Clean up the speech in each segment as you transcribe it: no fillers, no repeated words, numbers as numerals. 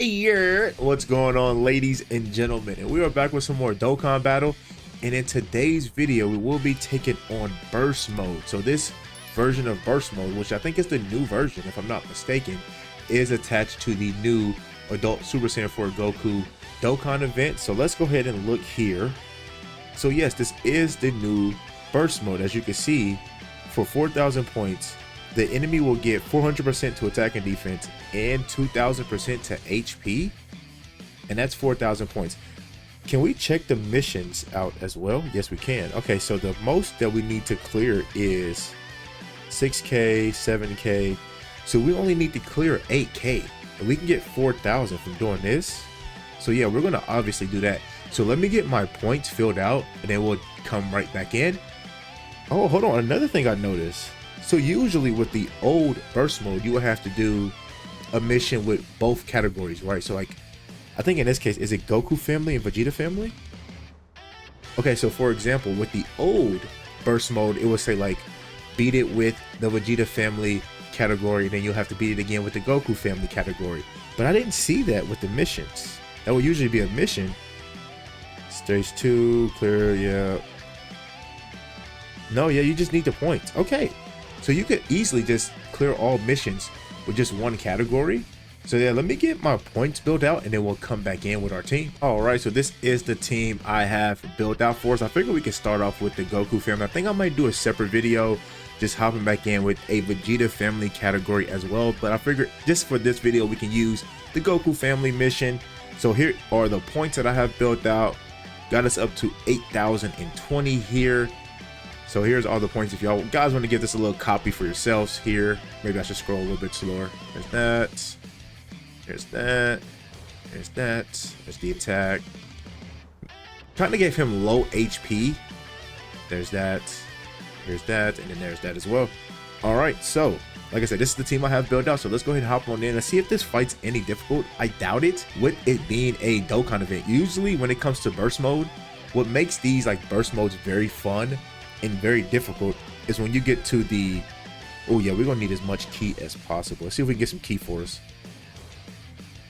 Yeah, what's going on, ladies and gentlemen? And we are back with some more Dokkan battle. And in today's video, we will be taking on burst mode. So this version of burst mode, which I think is the new version, if I'm not mistaken, is attached to the new adult Super Saiyan 4 Goku Dokkan event. So let's go ahead and look here. So yes, this is the new burst mode. As you can see, for 4,000 points, the enemy will get 400% to attack and defense and 2,000% to HP, and that's 4,000 points. Can we check the missions out as well? Yes, we can. Okay, so the most that we need to clear is 6K, 7K. So we only need to clear 8K, and we can get 4,000 from doing this. So yeah, we're gonna obviously do that. So let me get my points filled out, and then we'll come right back in. Oh, hold on, another thing I noticed. So usually with the old burst mode, you would have to do a mission with both categories, right? So like, I think in this case, is it Goku family and Vegeta family? Okay, so for example, with the old burst mode, it would say like, beat it with the Vegeta family category, then you'll have to beat it again with the Goku family category. But I didn't see that with the missions. That would usually be a mission. Stage 2, clear, yeah. No, yeah, you just need the points. Okay. So you could easily just clear all missions with just one category. So yeah, let me get my points built out and then we'll come back in with our team. All right, so this is the team I have built out for us. I figure we can start off with the Goku family. I think I might do a separate video just hopping back in with a Vegeta family category as well. But I figured just for this video, we can use the Goku family mission. So here are the points that I have built out. Got us up to 8,020 here. So here's all the points. If y'all guys want to give this a little copy for yourselves here, maybe I should scroll a little bit slower. There's that. There's that. There's that. There's the attack. Trying to give him low HP. There's that. There's that. And then there's that as well. All right. So, like I said, this is the team I have built out. So let's go ahead and hop on in and see if this fight's any difficult. I doubt it, with it being a Dokkan event. Usually when it comes to burst mode, what makes these like burst modes very fun and very difficult is when you get to the, oh yeah, we're gonna need as much key as possible. Let's see if we can get some key for us.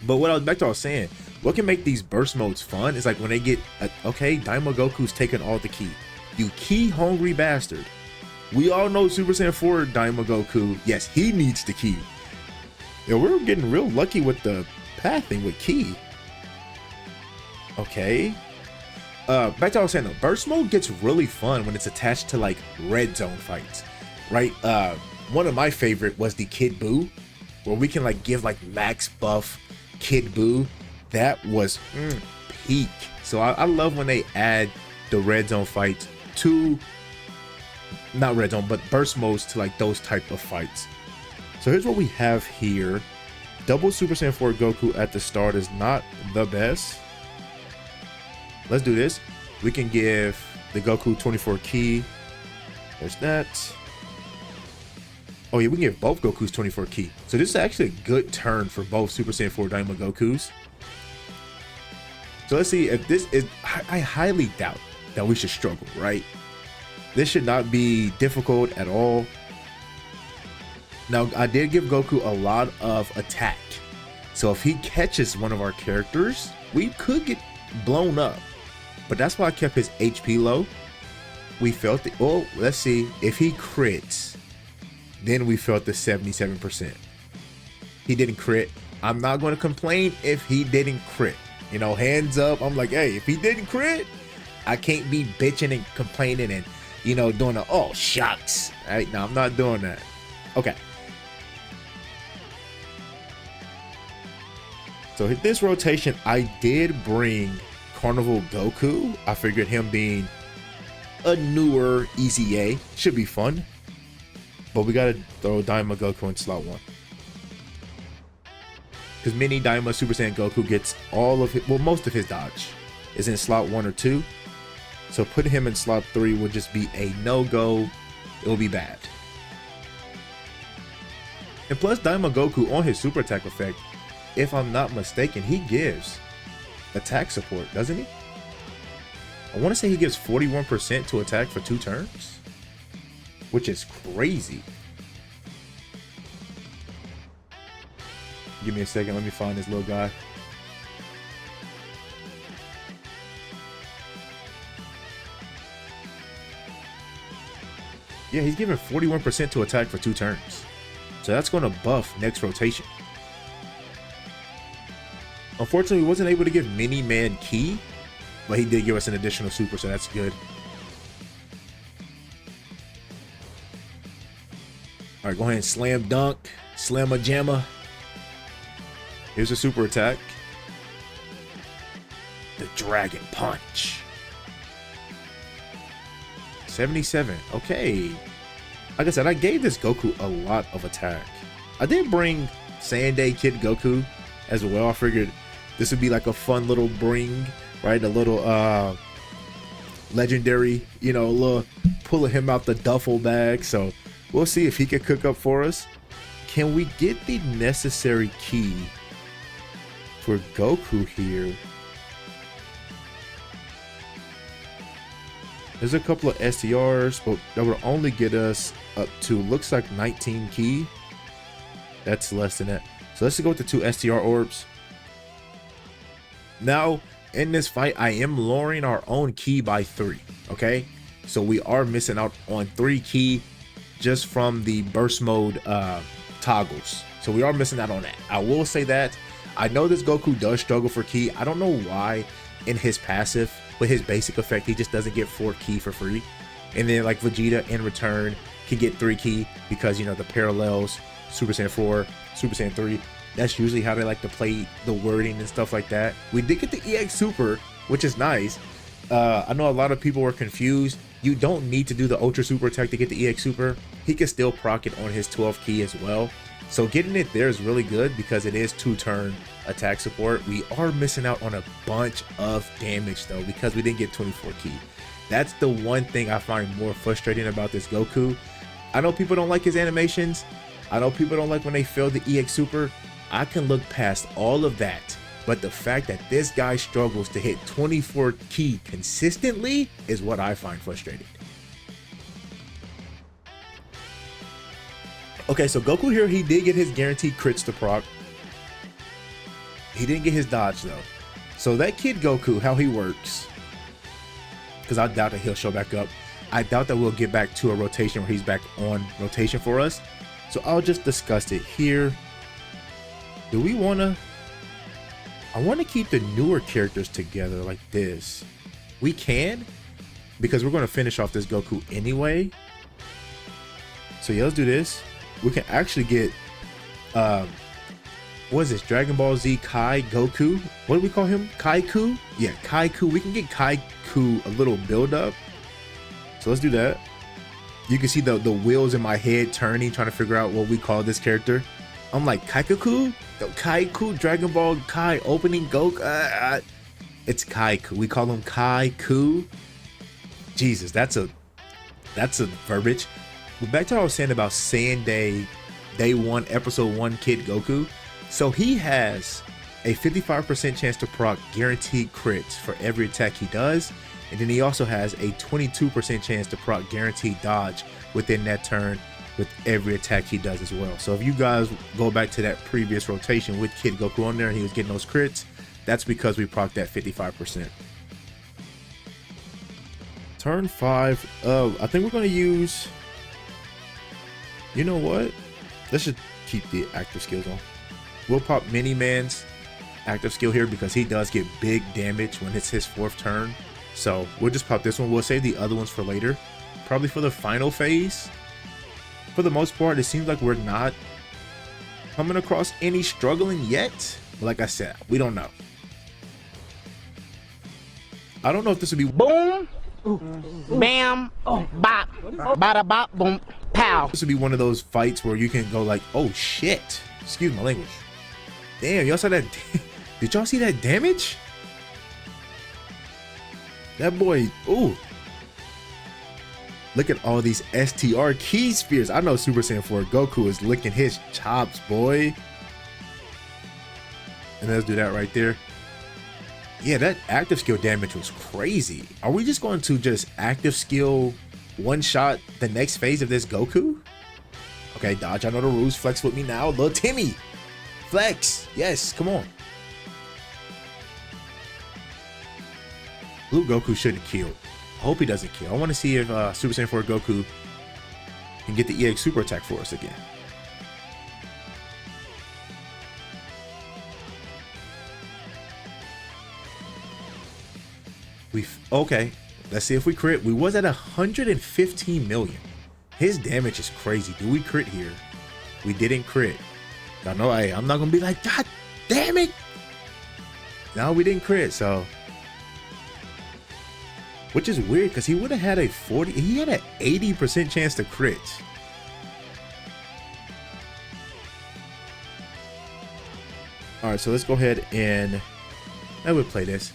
But what I was saying, what can make these burst modes fun is like when they get okay, DAIMA Goku's taking all the key. You key hungry bastard. We all know Super Saiyan 4 DAIMA Goku, yes, he needs the key. Yeah, we're getting real lucky with the pathing with key. Okay. Back to what I was saying though, burst mode gets really fun when it's attached to like red zone fights, right? One of my favorite was the Kid Buu, where we can like give like max buff Kid Buu. That was peak. So I love when they add the red zone fights to, not red zone, but burst modes to like those type of fights. So here's what we have here. Double Super Saiyan 4 Goku at the start is not the best. Let's do this. We can give the Goku 24 key. There's that. Oh yeah, we can give both Gokus 24 key. So this is actually a good turn for both Super Saiyan 4 DAIMA Gokus. So let's see if this is, I highly doubt that we should struggle, right? This should not be difficult at all. Now, I did give Goku a lot of attack. So if he catches one of our characters, we could get blown up. But that's why I kept his HP low. We felt the, oh, let's see. If he crits, then we felt the 77%. He didn't crit. I'm not going to complain if he didn't crit. You know, hands up. I'm like, hey, if he didn't crit, I can't be bitching and complaining and, you know, doing a, oh, shucks. All right, no, I'm not doing that. Okay. So hit this rotation, I did bring Carnival Goku. I figured him being a newer easy A should be fun, but we gotta throw DAIMA Goku in slot 1 because mini DAIMA Super Saiyan Goku gets all of his, well, most of his dodge is in slot 1 or 2. So putting him in slot 3 would just be a no-go. It will be bad. And plus DAIMA Goku on his super attack effect, if I'm not mistaken, he gives attack support, doesn't he? I want to say he gives 41% to attack for 2 turns, which is crazy. Give me a second. Let me find this little guy. Yeah, he's giving 41% to attack for 2 turns. So that's going to buff next rotation. Unfortunately, we wasn't able to give Mini Man Ki, but he did give us an additional super, so that's good. All right, go ahead and slam dunk, slamma jamma. Here's a super attack. The Dragon Punch. 77. Okay. Like I said, I gave this Goku a lot of attack. I did bring Sunday Kid Goku as well. I figured this would be like a fun little bring, right? A little legendary, you know, a little pulling him out the duffel bag. So we'll see if he can cook up for us. Can we get the necessary key for Goku here? There's a couple of STRs, but that would only get us up to, looks like 19 key. That's less than that. So let's go with the 2 STR orbs. Now, in this fight, I am lowering our own key by 3, okay? So we are missing out on 3 key just from the burst mode toggles. So we are missing out on that. I will say that. I know this Goku does struggle for key. I don't know why in his passive, with his basic effect, he just doesn't get 4 key for free. And then like Vegeta in return can get 3 key because, you know, the parallels, Super Saiyan 4, Super Saiyan 3, that's usually how they like to play the wording and stuff like that. We did get the EX Super, which is nice. I know a lot of people were confused. You don't need to do the Ultra Super attack to get the EX Super. He can still proc it on his 12 key as well. So getting it there is really good because it is 2-turn attack support. We are missing out on a bunch of damage though because we didn't get 24 key. That's the one thing I find more frustrating about this Goku. I know people don't like his animations. I know people don't like when they fail the EX Super. I can look past all of that. But the fact that this guy struggles to hit 24 key consistently is what I find frustrating. Okay, so Goku here, he did get his guaranteed crits to proc. He didn't get his dodge though. So that Kid Goku, how he works, because I doubt that he'll show back up. I doubt that we'll get back to a rotation where he's back on rotation for us. So I'll just discuss it here. Do we wanna, I wanna keep the newer characters together like this. We can, because we're gonna finish off this Goku anyway. So yeah, let's do this. We can actually get, what is this? Dragon Ball Z Kai Goku? What do we call him? Kaiku? Yeah, Kaiku. We can get Kaiku a little build up. So let's do that. You can see the wheels in my head turning, trying to figure out what we call this character. I'm like, Kaikaku? The Kaiku, Dragon Ball Kai opening Goku. It's Kaiku. We call him Kaiku. Jesus, that's a verbiage. But back to what I was saying about Sunday Day 1, Episode 1 Kid Goku. So he has a 55% chance to proc guaranteed crits for every attack he does. And then he also has a 22% chance to proc guaranteed dodge within that turn with every attack he does as well. So if you guys go back to that previous rotation with Kid Goku on there and he was getting those crits, that's because we proc that 55%. Turn 5, I think we're going to use, you know what? Let's just keep the active skills on. We'll pop Mini Man's active skill here because he does get big damage when it's his 4th turn. So we'll just pop this one. We'll save the other ones for later, probably for the final phase. For the most part, it seems like we're not coming across any struggling yet. But like I said, we don't know. I don't know if this would be boom, bam, bop, bada bop, boom, pow. This would be one of those fights where you can go like, oh shit, excuse my language. Damn, y'all saw that? Did y'all see that damage? That boy, ooh. Look at all these STR key spears. I know Super Saiyan 4 Goku is licking his chops, boy. And let's do that right there. Yeah, that active skill damage was crazy. Are we just going to just active skill one-shot the next phase of this Goku? Okay, Dodge, I know the rules. Flex with me now. Little Timmy. Flex. Yes, come on. Blue Goku shouldn't kill. I hope he doesn't kill. I want to see if Super Saiyan 4 Goku and get the EX super attack for us again. Okay, let's see if we crit. We was at 115 million. His damage is crazy. Do we crit here? We didn't crit. Y'all know, hey, I'm not gonna be like, God damn it. No, we didn't crit, so. Which is weird because he would have had a 40, he had an 80% chance to crit. All right, so let's go ahead and I would play this.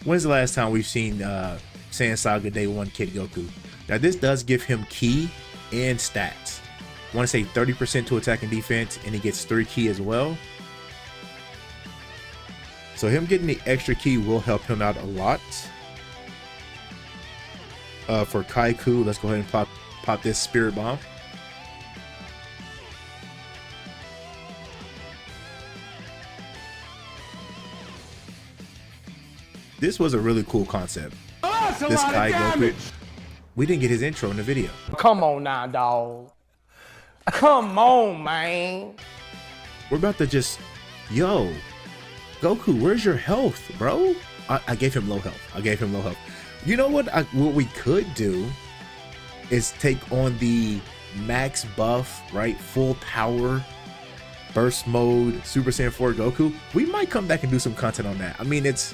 When's the last time we've seen Saiyan Saga Day 1 Kid Goku? Now this does give him ki and stats. I want to say 30% to attack and defense, and he gets 3 ki as well. So him getting the extra ki will help him out a lot. For Kaiku, let's go ahead and pop this Spirit Bomb. This was a really cool concept. This Kai Goku. We didn't get his intro in the video. Come on now, dog. Come on, man. We're about to just, yo, Goku, where's your health, bro? I gave him low health. I gave him low health. You know what? What we could do is take on the max buff, right? Full power, burst mode, Super Saiyan 4 Goku. We might come back and do some content on that. I mean, it's,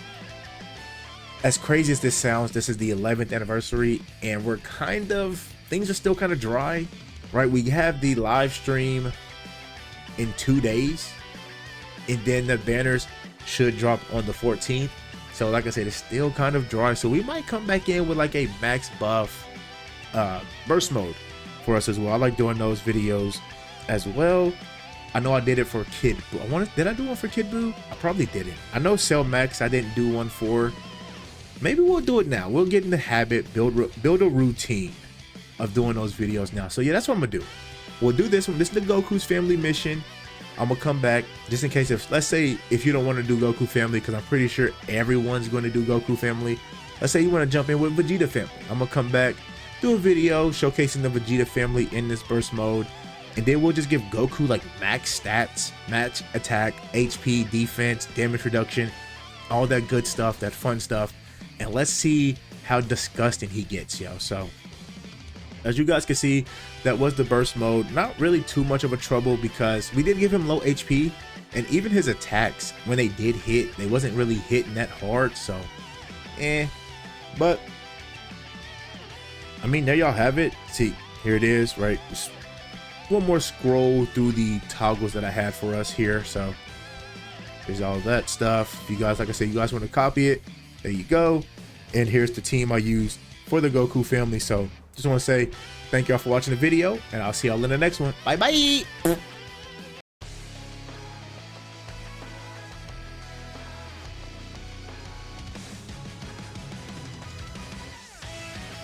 as crazy as this sounds, this is the 11th anniversary, and we're kind of, things are still kind of dry, right? We have the live stream in 2 days, and then the banners should drop on the 14th. So like I said, it's still kind of dry. So we might come back in with like a max buff burst mode for us as well. I like doing those videos as well. I know I did it for Kid Buu. Did I do one for Kid Buu? I probably didn't. I know Cell Max I didn't do one for. Maybe we'll do it now. We'll get in the habit, build a routine of doing those videos now. So yeah, that's what I'm gonna do. We'll do this one. This is the Goku's family mission. I'm gonna come back just in case, if let's say if you don't want to do Goku family, because I'm pretty sure everyone's going to do Goku family. Let's say you want to jump in with Vegeta family. I'm gonna come back, do a video showcasing the Vegeta family in this burst mode, and then we'll just give Goku like max stats, match attack, HP, defense, damage reduction, all that good stuff, that fun stuff. And let's see how disgusting he gets, yo. So as you guys can see, that was the burst mode. Not really too much of a trouble because we did give him low HP, and even his attacks, when they did hit, they wasn't really hitting that hard. So but I mean, there y'all have it. See, here it is, right? Just one more scroll through the toggles that I had for us here. So there's all that stuff. If you guys, like I said, you guys want to copy it, there you go. And here's the team I used for the Goku family. So just want to say thank y'all for watching the video, and I'll see y'all in the next one. Bye bye.